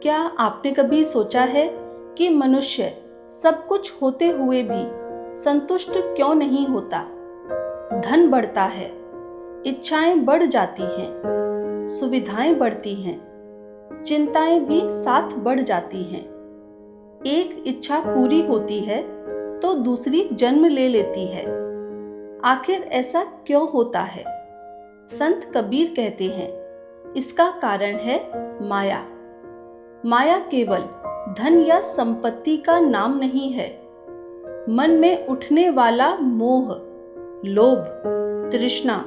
क्या आपने कभी सोचा है कि मनुष्य सब कुछ होते हुए भी संतुष्ट क्यों नहीं होता? धन बढ़ता है, इच्छाएं बढ़ जाती हैं, सुविधाएं बढ़ती हैं, चिंताएं भी साथ बढ़ जाती हैं। एक इच्छा पूरी होती है तो दूसरी जन्म ले लेती है। आखिर ऐसा क्यों होता है? संत कबीर कहते हैं, इसका कारण है माया। माया केवल धन या संपत्ति का नाम नहीं है। मन में उठने वाला मोह, लोभ, तृष्णा,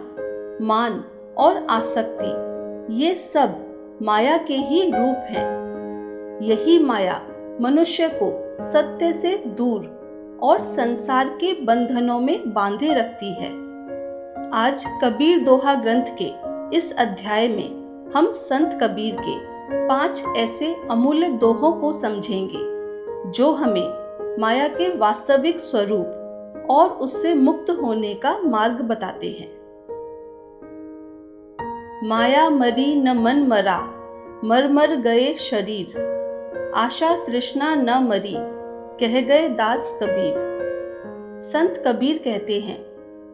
मान और आसक्ति, ये सब माया के ही रूप हैं। यही माया मनुष्य को सत्य से दूर और संसार के बंधनों में बांधे रखती है। आज कबीर दोहा ग्रंथ के इस अध्याय में हम संत कबीर के 5 ऐसे अमूल्य दोहों को समझेंगे जो हमें माया के वास्तविक स्वरूप और उससे मुक्त होने का मार्ग बताते हैं। माया मरी न मन मरा, मर मर गए शरीर, आशा तृष्णा न मरी, कह गए दास कबीर। संत कबीर कहते हैं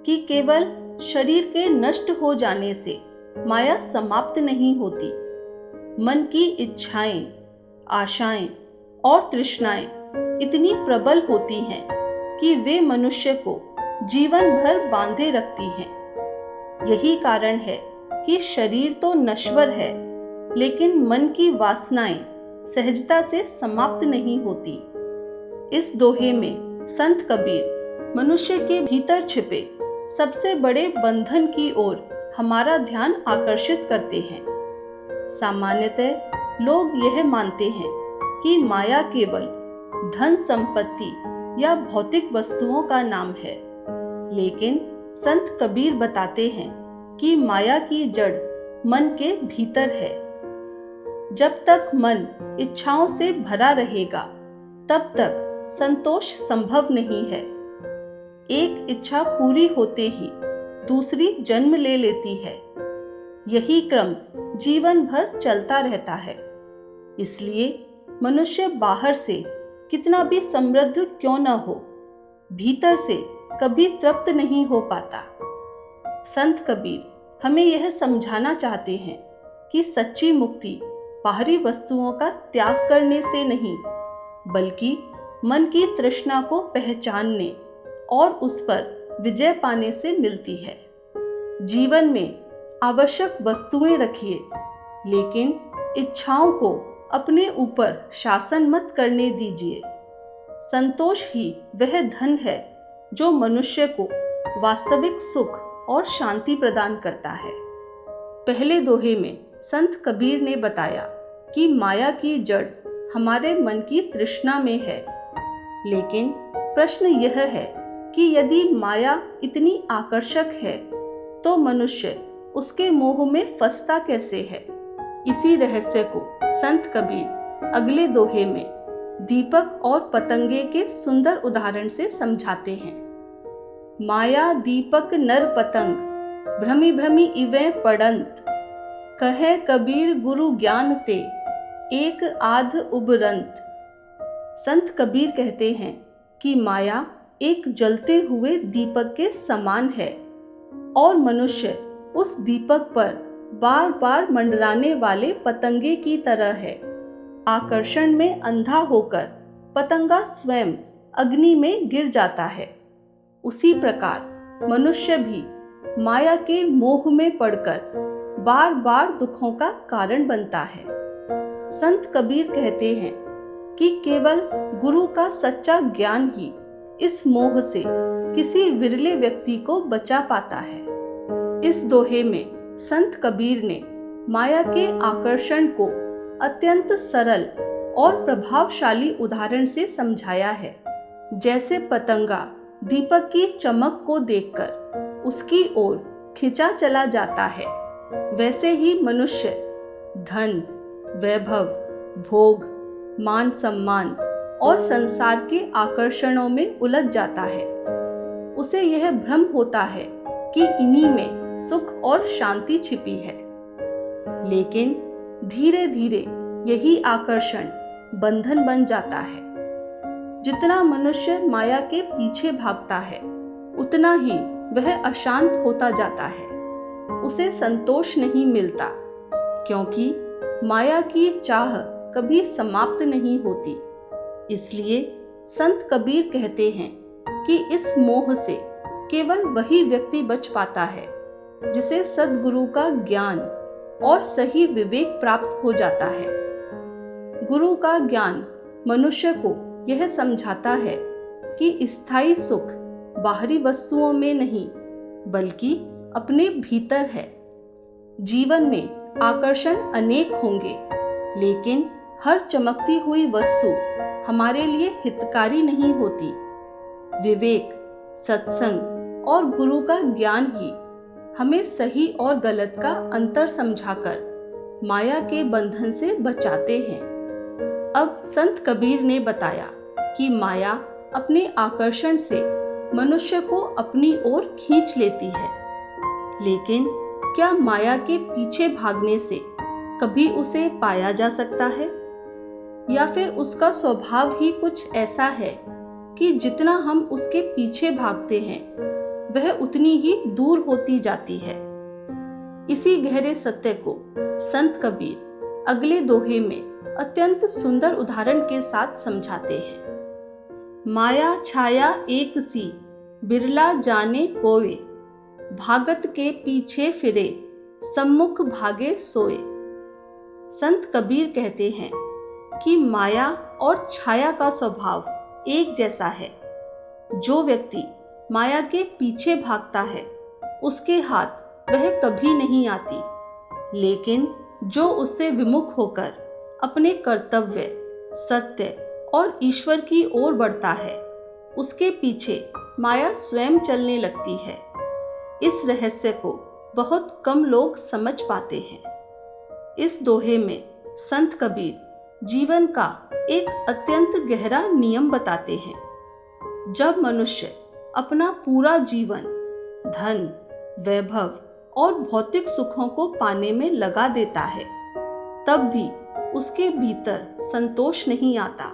कि केवल शरीर के नष्ट हो जाने से माया समाप्त नहीं होती। मन की इच्छाएं, आशाएं और तृष्णाएं इतनी प्रबल होती हैं कि वे मनुष्य को जीवन भर बांधे रखती हैं। यही कारण है कि शरीर तो नश्वर है, लेकिन मन की वासनाएं सहजता से समाप्त नहीं होती। इस दोहे में संत कबीर मनुष्य के भीतर छिपे सबसे बड़े बंधन की ओर हमारा ध्यान आकर्षित करते हैं। सामान्यतः लोग यह मानते हैं कि माया केवल धन संपत्ति या भौतिक वस्तुओं का नाम है, लेकिन संत कबीर बताते हैं कि माया की जड़ मन के भीतर है। जब तक मन इच्छाओं से भरा रहेगा, तब तक संतोष संभव नहीं है। एक इच्छा पूरी होते ही दूसरी जन्म ले लेती है। यही क्रम जीवन भर चलता रहता है। इसलिए मनुष्य बाहर से कितना भी समृद्ध क्यों न हो, भीतर से कभी तृप्त नहीं हो पाता। संत कबीर हमें यह समझाना चाहते हैं कि सच्ची मुक्ति बाहरी वस्तुओं का त्याग करने से नहीं, बल्कि मन की तृष्णा को पहचानने और उस पर विजय पाने से मिलती है। जीवन में आवश्यक वस्तुएं रखिए, लेकिन इच्छाओं को अपने ऊपर शासन मत करने दीजिए। संतोष ही वह धन है जो मनुष्य को वास्तविक सुख और शांति प्रदान करता है। पहले दोहे में संत कबीर ने बताया कि माया की जड़ हमारे मन की तृष्णा में है, लेकिन प्रश्न यह है कि यदि माया इतनी आकर्षक है तो मनुष्य उसके मोह में फंसता कैसे है? इसी रहस्य को संत कबीर अगले दोहे में दीपक और पतंगे के सुंदर उदाहरण से समझाते हैं। माया दीपक नर पतंग, भ्रमि भ्रमि इवे पड़ंत, कहे कबीर गुरु ज्ञान ते, एक आध उबरंत। संत कबीर कहते हैं कि माया एक जलते हुए दीपक के समान है और मनुष्य उस दीपक पर बार बार मंडराने वाले पतंगे की तरह है। आकर्षण में अंधा होकर पतंगा स्वयं अग्नि में गिर जाता है। उसी प्रकार मनुष्य भी माया के मोह में पड़कर बार बार दुखों का कारण बनता है। संत कबीर कहते हैं कि केवल गुरु का सच्चा ज्ञान ही इस मोह से किसी विरले व्यक्ति को बचा पाता है। इस दोहे में संत कबीर ने माया के आकर्षण को अत्यंत सरल और प्रभावशाली उदाहरण से समझाया है। जैसे पतंगा दीपक की चमक को देखकर उसकी ओर खिंचा चला जाता है, वैसे ही मनुष्य धन, वैभव, भोग, मान सम्मान और संसार के आकर्षणों में उलझ जाता है। उसे यह भ्रम होता है कि इन्हीं में सुख और शांति छिपी है, लेकिन धीरे धीरे यही आकर्षण बंधन बन जाता है। जितना मनुष्य माया के पीछे भागता है, उतना ही वह अशांत होता जाता है। उसे संतोष नहीं मिलता, क्योंकि माया की चाह कभी समाप्त नहीं होती। इसलिए संत कबीर कहते हैं कि इस मोह से केवल वही व्यक्ति बच पाता है जिसे सद्गुरु का ज्ञान और सही विवेक प्राप्त हो जाता है। गुरु का ज्ञान मनुष्य को यह समझाता है कि स्थायी सुख बाहरी वस्तुओं में नहीं, बल्कि अपने भीतर है। जीवन में आकर्षण अनेक होंगे, लेकिन हर चमकती हुई वस्तु हमारे लिए हितकारी नहीं होती। विवेक, सत्संग और गुरु का ज्ञान ही हमें सही और गलत का अंतर समझाकर माया के बंधन से बचाते हैं। अब संत कबीर ने बताया कि माया अपने आकर्षण से मनुष्य को अपनी ओर खींच लेती है, लेकिन क्या माया के पीछे भागने से कभी उसे पाया जा सकता है? या फिर उसका स्वभाव ही कुछ ऐसा है कि जितना हम उसके पीछे भागते हैं, वह उतनी ही दूर होती जाती है। इसी गहरे सत्य को संत कबीर अगले दोहे में अत्यंत सुंदर उदाहरण के साथ समझाते हैं। माया छाया एक सी, बिरला जाने कोय, भागत के पीछे फिरे, सम्मुख भागे सोए। संत कबीर कहते हैं कि माया और छाया का स्वभाव एक जैसा है। जो व्यक्ति माया के पीछे भागता है, उसके हाथ वह कभी नहीं आती, लेकिन जो उससे विमुख होकर अपने कर्तव्य, सत्य और ईश्वर की ओर बढ़ता है, उसके पीछे माया स्वयं चलने लगती है। इस रहस्य को बहुत कम लोग समझ पाते हैं। इस दोहे में संत कबीर जीवन का एक अत्यंत गहरा नियम बताते हैं। जब मनुष्य अपना पूरा जीवन धन, वैभव और भौतिक सुखों को पाने में लगा देता है, तब भी उसके भीतर संतोष नहीं आता।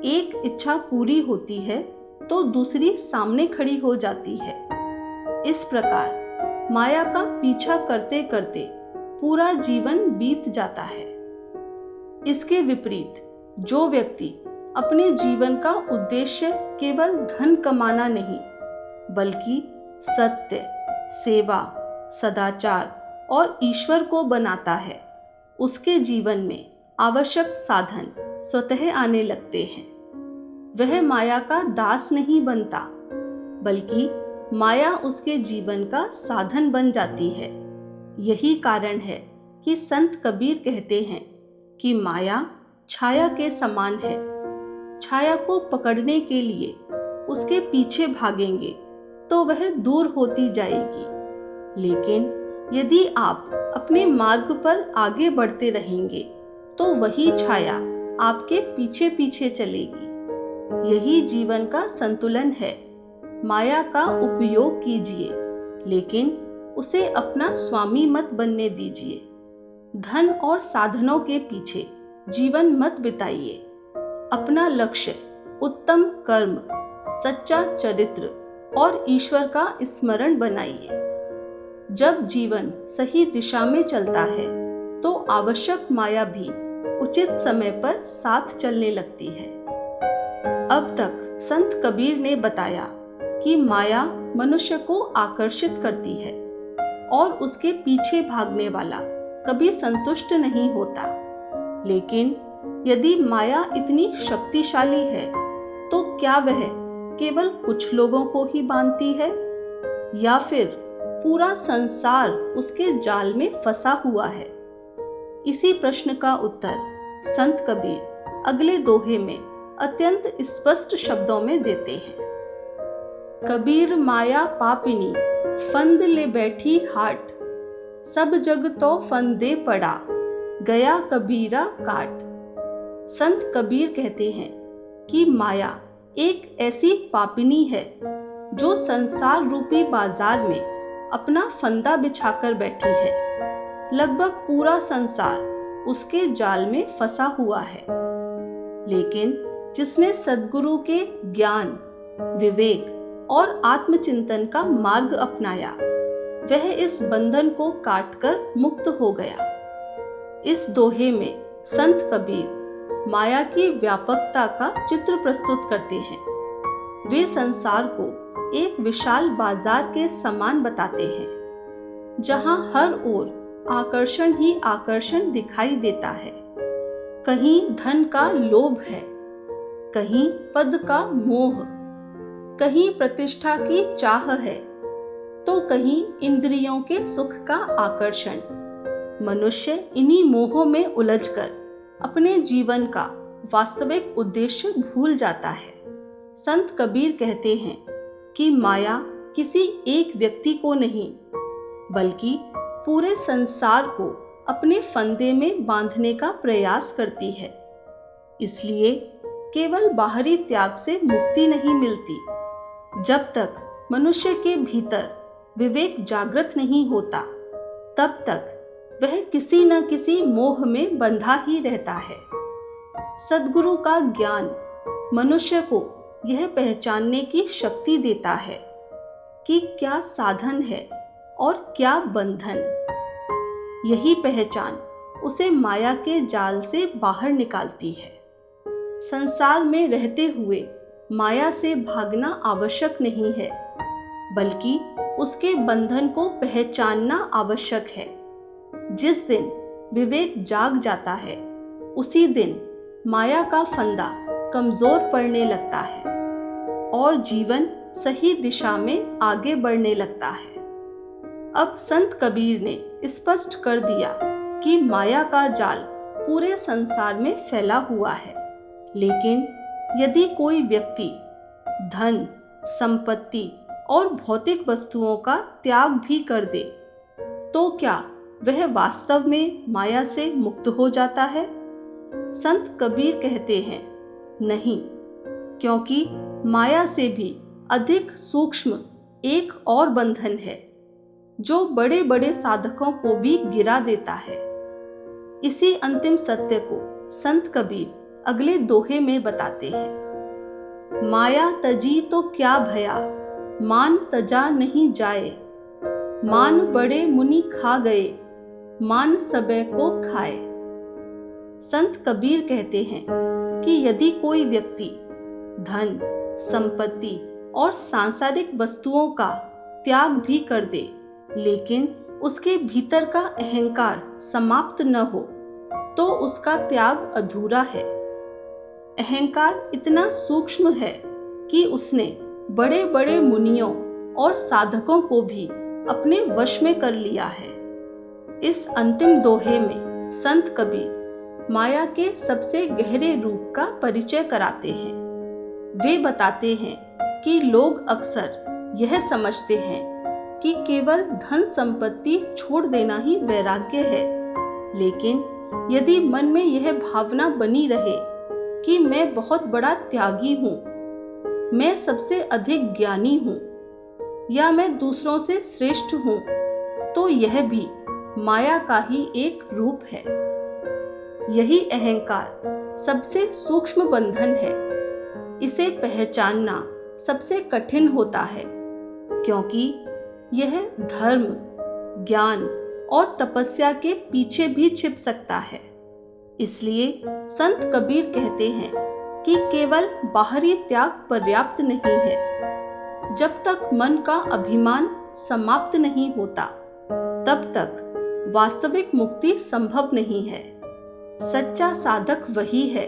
एक इच्छा पूरी होती है तो दूसरी सामने खड़ी हो जाती है। इस प्रकार माया का पीछा करते करते पूरा जीवन बीत जाता है। इसके विपरीत जो व्यक्ति अपने जीवन का उद्देश्य केवल धन कमाना नहीं, बल्कि सत्य, सेवा, सदाचार और ईश्वर को बनाता है, उसके जीवन में आवश्यक साधन स्वतः आने लगते हैं। वह माया का दास नहीं बनता, बल्कि माया उसके जीवन का साधन बन जाती है। यही कारण है कि संत कबीर कहते हैं कि माया छाया के समान है। छाया को पकड़ने के लिए उसके पीछे भागेंगे तो वह दूर होती जाएगी, लेकिन यदि आप अपने मार्ग पर आगे बढ़ते रहेंगे तो वही छाया आपके पीछे पीछे चलेगी। यही जीवन का संतुलन है। माया का उपयोग कीजिए, लेकिन उसे अपना स्वामी मत बनने दीजिए। धन और साधनों के पीछे जीवन मत बिताइए। अपना लक्ष्य उत्तम कर्म, सच्चा चरित्र और ईश्वर का स्मरण बनाइए। जब जीवन सही दिशा में चलता है तो आवश्यक माया भी उचित समय पर साथ चलने लगती है। अब तक संत कबीर ने बताया कि माया मनुष्य को आकर्षित करती है और उसके पीछे भागने वाला कभी संतुष्ट नहीं होता। लेकिन यदि माया इतनी शक्तिशाली है तो क्या वह केवल कुछ लोगों को ही बांधती है, या फिर पूरा संसार उसके जाल में फंसा हुआ है? इसी प्रश्न का उत्तर संत कबीर अगले दोहे में अत्यंत स्पष्ट शब्दों में देते हैं। कबीर माया पापिनी, फंद ले बैठी हाट, सब जग तो फंदे पड़ा, गया कबीरा काट। संत कबीर कहते हैं कि माया एक ऐसी पापिनी है जो संसार रूपी बाजार में अपना फंदा बिछाकर बैठी है। लगभग पूरा संसार उसके जाल में फंसा हुआ है। लेकिन जिसने सद्गुरु के ज्ञान, विवेक और आत्मचिंतन का मार्ग अपनाया, वह इस बंधन को काटकर मुक्त हो गया। इस दोहे में संत कबीर माया की व्यापकता का चित्र प्रस्तुत करते हैं। वे संसार को एक विशाल बाजार के समान बताते हैं, जहां हर ओर आकर्षण ही आकर्षण दिखाई देता है। कहीं धन का लोभ है, कहीं पद का मोह, कहीं प्रतिष्ठा की चाह है, तो कहीं इंद्रियों के सुख का आकर्षण। मनुष्य इन्हीं मोहों में उलझकर अपने जीवन का वास्तविक उद्देश्य भूल जाता है। संत कबीर कहते हैं कि माया किसी एक व्यक्ति को नहीं, बल्कि पूरे संसार को अपने फंदे में बांधने का प्रयास करती है। इसलिए केवल बाहरी त्याग से मुक्ति नहीं मिलती। जब तक मनुष्य के भीतर विवेक जागृत नहीं होता, तब तक वह किसी न किसी मोह में बंधा ही रहता है। सद्गुरु का ज्ञान मनुष्य को यह पहचानने की शक्ति देता है कि क्या साधन है और क्या बंधन। यही पहचान उसे माया के जाल से बाहर निकालती है। संसार में रहते हुए माया से भागना आवश्यक नहीं है, बल्कि उसके बंधन को पहचानना आवश्यक है। जिस दिन विवेक जाग जाता है, उसी दिन माया का फंदा कमजोर पड़ने लगता है और जीवन सही दिशा में आगे बढ़ने लगता है। अब संत कबीर ने स्पष्ट कर दिया कि माया का जाल पूरे संसार में फैला हुआ है। लेकिन यदि कोई व्यक्ति धन, संपत्ति और भौतिक वस्तुओं का त्याग भी कर दे, तो क्या वह वास्तव में माया से मुक्त हो जाता है? संत कबीर कहते हैं, नहीं, क्योंकि माया से भी अधिक सूक्ष्म एक और बंधन है, जो बड़े बड़े साधकों को भी गिरा देता है। इसी अंतिम सत्य को संत कबीर अगले दोहे में बताते हैं। माया तजी तो क्या भया, मान तजा नहीं जाए। मान बड़े मुनि खा गए, मान सबे को खाए। संत कबीर कहते हैं कि यदि कोई व्यक्ति धन, संपत्ति और सांसारिक वस्तुओं का त्याग भी कर दे, लेकिन उसके भीतर का अहंकार समाप्त न हो, तो उसका त्याग अधूरा है। अहंकार इतना सूक्ष्म है कि उसने बड़े बड़े मुनियों और साधकों को भी अपने वश में कर लिया है। इस अंतिम दोहे में संत कबीर माया के सबसे गहरे रूप का परिचय कराते हैं। वे बताते हैं कि लोग अक्सर यह समझते हैं कि केवल धन संपत्ति छोड़ देना ही वैराग्य है। लेकिन यदि मन में यह भावना बनी रहे कि मैं बहुत बड़ा त्यागी हूँ, मैं सबसे अधिक ज्ञानी हूँ, या मैं दूसरों से श्रेष्ठ हूँ, तो यह भी माया का ही एक रूप है। यही अहंकार सबसे सूक्ष्म बंधन है। इसे पहचानना सबसे कठिन होता है, क्योंकि यह धर्म, ज्ञान और तपस्या के पीछे भी छिप सकता है। इसलिए संत कबीर कहते हैं कि केवल बाहरी त्याग पर्याप्त नहीं है। जब तक मन का अभिमान समाप्त नहीं होता, तब तक वास्तविक मुक्ति संभव नहीं है। सच्चा साधक वही है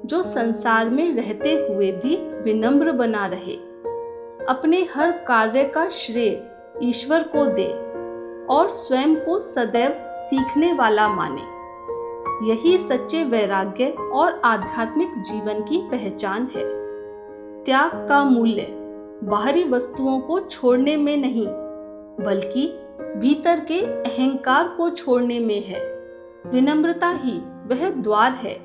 जो संसार में रहते हुए भी विनम्र बना रहे, अपने हर कार्य का श्रेय ईश्वर को दे और स्वयं को सदैव सीखने वाला माने। यही सच्चे वैराग्य और आध्यात्मिक जीवन की पहचान है। त्याग का मूल्य बाहरी वस्तुओं को छोड़ने में नहीं, बल्कि भीतर के अहंकार को छोड़ने में है। विनम्रता ही वह द्वार है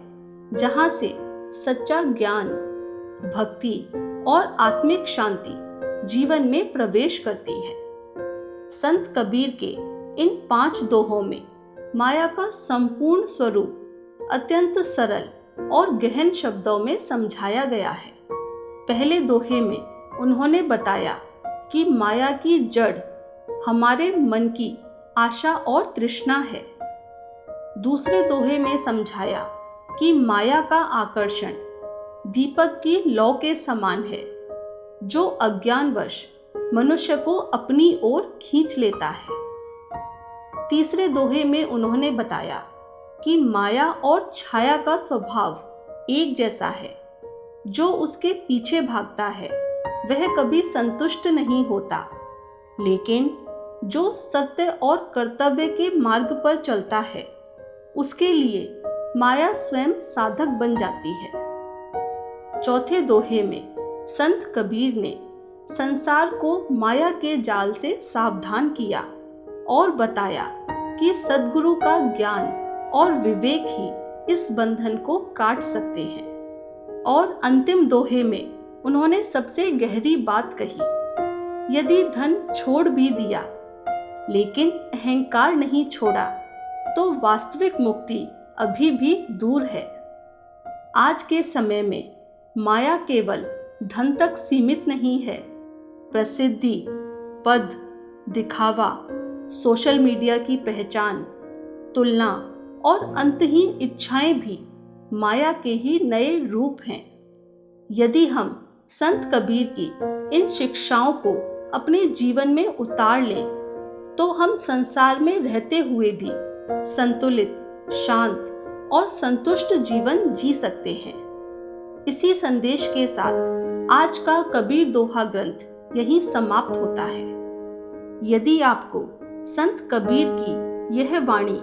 जहां से सच्चा ज्ञान, भक्ति और आत्मिक शांति जीवन में प्रवेश करती है। संत कबीर के इन 5 दोहों में माया का संपूर्ण स्वरूप अत्यंत सरल और गहन शब्दों में समझाया गया है। पहले दोहे में उन्होंने बताया कि माया की जड़ हमारे मन की आशा और तृष्णा है। दूसरे दोहे में समझाया कि माया का आकर्षण दीपक की लौ के समान है, जो अज्ञानवश मनुष्य को अपनी ओर खींच लेता है। तीसरे दोहे में उन्होंने बताया कि माया और छाया का स्वभाव एक जैसा है। जो उसके पीछे भागता है वह कभी संतुष्ट नहीं होता, लेकिन जो सत्य और कर्तव्य के मार्ग पर चलता है उसके लिए माया स्वयं साधक बन जाती है। चौथे दोहे में संत कबीर ने संसार को माया के जाल से सावधान किया और बताया कि सद्गुरु का ज्ञान और विवेक ही इस बंधन को काट सकते हैं। और अंतिम दोहे में उन्होंने सबसे गहरी बात कही, यदि धन छोड़ भी दिया लेकिन अहंकार नहीं छोड़ा तो वास्तविक मुक्ति अभी भी दूर है। आज के समय में माया केवल धन तक सीमित नहीं है। प्रसिद्धि, पद, दिखावा, सोशल मीडिया की पहचान, तुलना और अंतहीन इच्छाएं भी माया के ही नए रूप हैं। यदि हम संत कबीर की इन शिक्षाओं को अपने जीवन में उतार लें तो हम संसार में रहते हुए भी संतुलित, शांत और संतुष्ट जीवन जी सकते हैं। इसी संदेश के साथ आज का कबीर दोहा ग्रंथ यहीं समाप्त होता है। यदि आपको संत कबीर की यह वाणी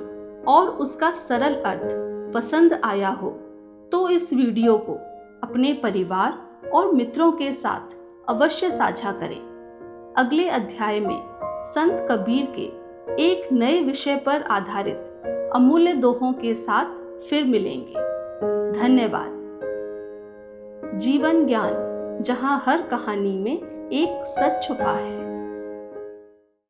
और उसका सरल अर्थ पसंद आया हो तो इस वीडियो को अपने परिवार और मित्रों के साथ अवश्य साझा करें। अगले अध्याय में संत कबीर के एक नए विषय पर आधारित अमूल्य दोहों के साथ फिर मिलेंगे। धन्यवाद। जीवन ज्ञान, जहां हर कहानी में एक सच छुपा है।